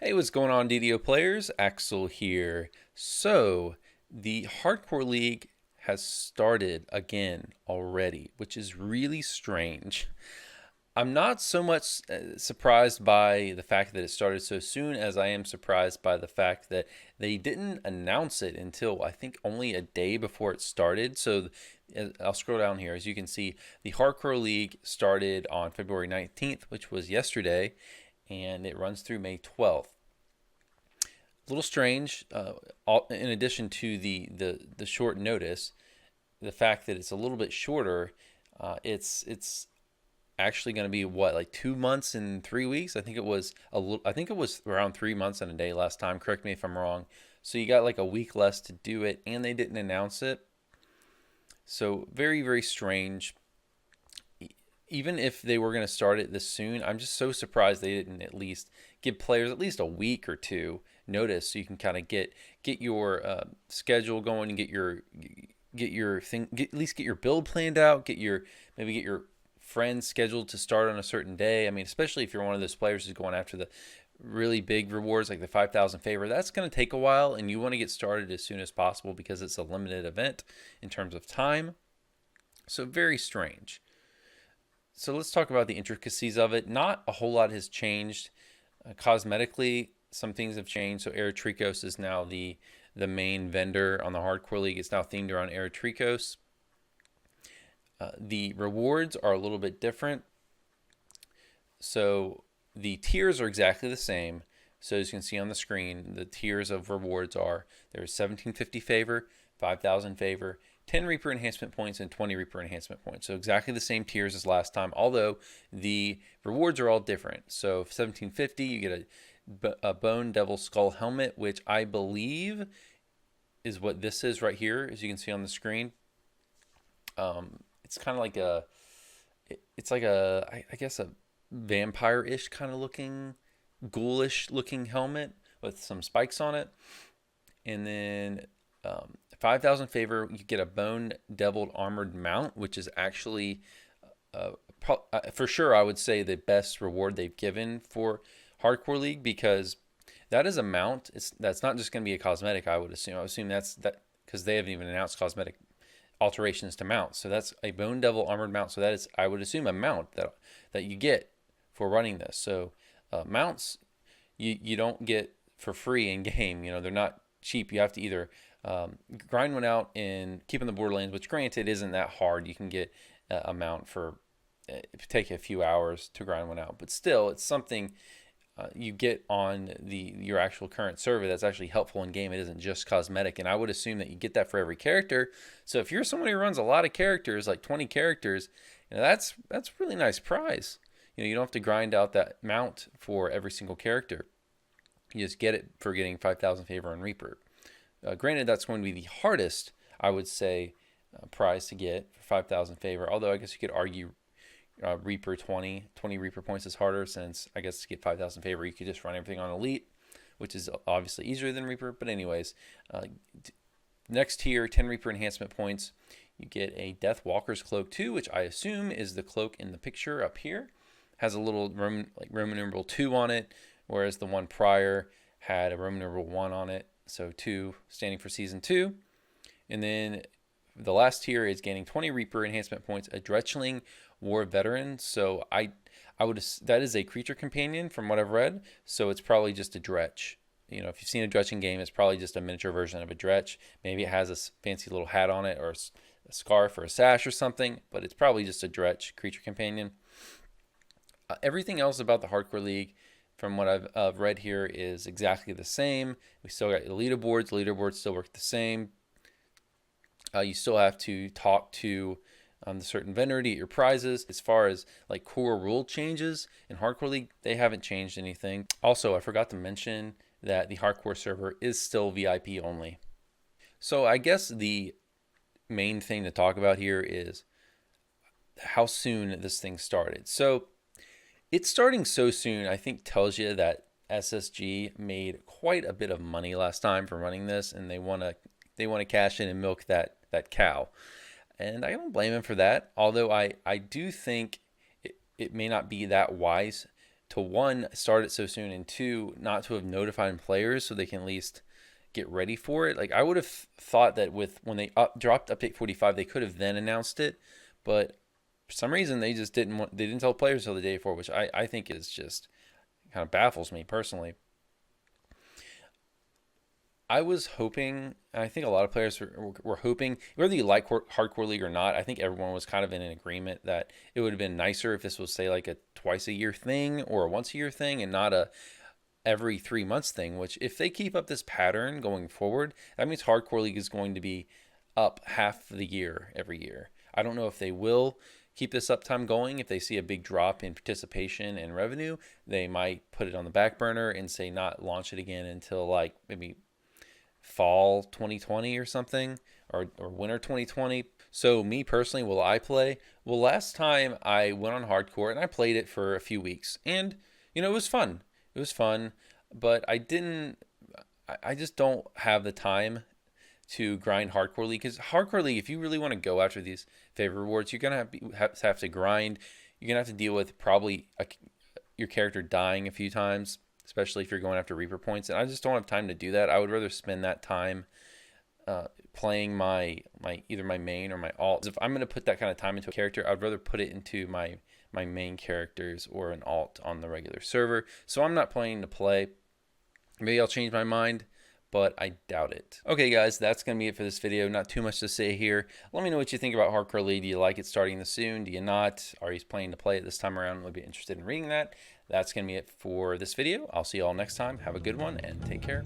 Hey, what's going on, DDO players? Axel here. So, the Hardcore League has started again already, which is really strange. I'm not so much surprised by the fact that it started so soon as I am surprised by the fact that they didn't announce it until I think only a day before it started. So I'll scroll down here. As you can see, the Hardcore League started on February 19th, which was yesterday, and it runs through May 12th. A little strange. In addition to the short notice, the fact that it's a little bit shorter, it's actually going to be what, like 2 months and 3 weeks. I think it was around 3 months and a day last time. Correct me if I'm wrong. So you got like a week less to do it, and they didn't announce it. So very, very strange. Even if they were going to start it this soon, I'm just so surprised they didn't at least give players at least a week or two notice, so you can kind of get your schedule going and get your thing, at least get your build planned out, maybe get your friends scheduled to start on a certain day. I mean, especially if you're one of those players who's going after the really big rewards like the 5,000 favor, that's going to take a while, and you want to get started as soon as possible because it's a limited event in terms of time. So very strange. So let's talk about the intricacies of it. Not a whole lot has changed. Cosmetically, some things have changed. So Eritrikos is now the main vendor on the Hardcore League. It's now themed around Eritrikos. The rewards are a little bit different. So the tiers are exactly the same. So as you can see on the screen, the tiers of rewards are there's 1750 favor, 5,000 favor, 10 Reaper enhancement points, and 20 Reaper enhancement points. So exactly the same tiers as last time, although the rewards are all different. So 1750, you get a Bone Devil Skull helmet, which I believe is what this is right here, as you can see on the screen. It's kind of like I guess a vampire-ish kind of looking, ghoulish looking helmet with some spikes on it. And then 5,000 favor, you get a Bone Deviled Armored Mount, which is actually, for sure, I would say the best reward they've given for Hardcore League, because that is a mount. That's not just going to be a cosmetic, I would assume. I would assume that's that because they haven't even announced cosmetic alterations to mounts. So that's a Bone Devil Armored Mount. So that is, I would assume, a mount that you get for running this. So mounts you don't get for free in game. You know, they're not cheap. You have to either grind one out in Keeping the Borderlands, which granted isn't that hard. You can get a mount for take a few hours to grind one out, but still, it's something you get on your actual current server that's actually helpful in game. It isn't just cosmetic, and I would assume that you get that for every character. So if you're someone who runs a lot of characters, like 20 characters, you know, that's a really nice prize. You know, you don't have to grind out that mount for every single character. You just get it for getting 5,000 favor on Reaper. Granted, that's going to be the hardest, I would say, prize to get for 5,000 favor. Although I guess you could argue Reaper 20 Reaper points is harder, since I guess to get 5,000 favor, you could just run everything on Elite, which is obviously easier than Reaper. But anyways, next tier, 10 Reaper enhancement points. You get a Death Walker's Cloak 2, which I assume is the cloak in the picture up here. Has a little Roman numeral 2 on it, whereas the one prior had a Roman numeral 1 on it. So 2 standing for Season 2. And then the last tier is gaining 20 Reaper enhancement points, a Dretchling War Veteran. So that is a creature companion from what I've read. So it's probably just a Dretch. You know, if you've seen a Dretching game, it's probably just a miniature version of a Dretch. Maybe it has a fancy little hat on it, or a scarf or a sash or something, but it's probably just a Dretch creature companion. Everything else about the Hardcore League, from what I've read here, is exactly the same. We still got the leaderboards. The leaderboards still work the same. You still have to talk to the certain vendor to get your prizes. As far as like core rule changes in Hardcore League, they haven't changed anything. Also, I forgot to mention that the Hardcore server is still VIP only. So I guess the main thing to talk about here is how soon this thing started. So it's starting so soon, I think, tells you that SSG made quite a bit of money last time for running this, and they want to cash in and milk that cow. And I don't blame him for that, although I do think it may not be that wise to one, start it so soon, and two, not to have notified players so they can at least get ready for it. Like, I would have thought that with when they dropped update 45, they could have then announced it, but for some reason they just didn't tell players until the day before, which I think is just kind of baffles me personally. I was hoping, and I think a lot of players were hoping, whether you like Hardcore League or not, I think everyone was kind of in an agreement that it would have been nicer if this was, say, like a twice a year thing or a once a year thing and not a every 3 months thing, which if they keep up this pattern going forward, that means Hardcore League is going to be up half the year every year. I don't know if they will keep this uptime going. If they see a big drop in participation and revenue, they might put it on the back burner and say not launch it again until like maybe fall 2020 or something, or winter 2020. So me personally, will I play? Well, last time I went on hardcore and I played it for a few weeks, and it was fun. It was fun, but I just don't have the time to grind hardcore league, because hardcore league, if you really want to go after these favorite rewards, you're gonna have to grind. You're gonna have to deal with probably your character dying a few times, especially if you're going after Reaper points. And I just don't have time to do that. I would rather spend that time playing my either my main or my alt. If I'm going to put that kind of time into a character, I'd rather put it into my main characters or an alt on the regular server. So I'm not planning to play. Maybe I'll change my mind, but I doubt it. Okay, guys, that's going to be it for this video. Not too much to say here. Let me know what you think about Hardcore League. Do you like it starting this soon? Do you not? Are you planning to play it this time around? Would be interested in reading that. That's going to be it for this video. I'll see you all next time. Have a good one and take care.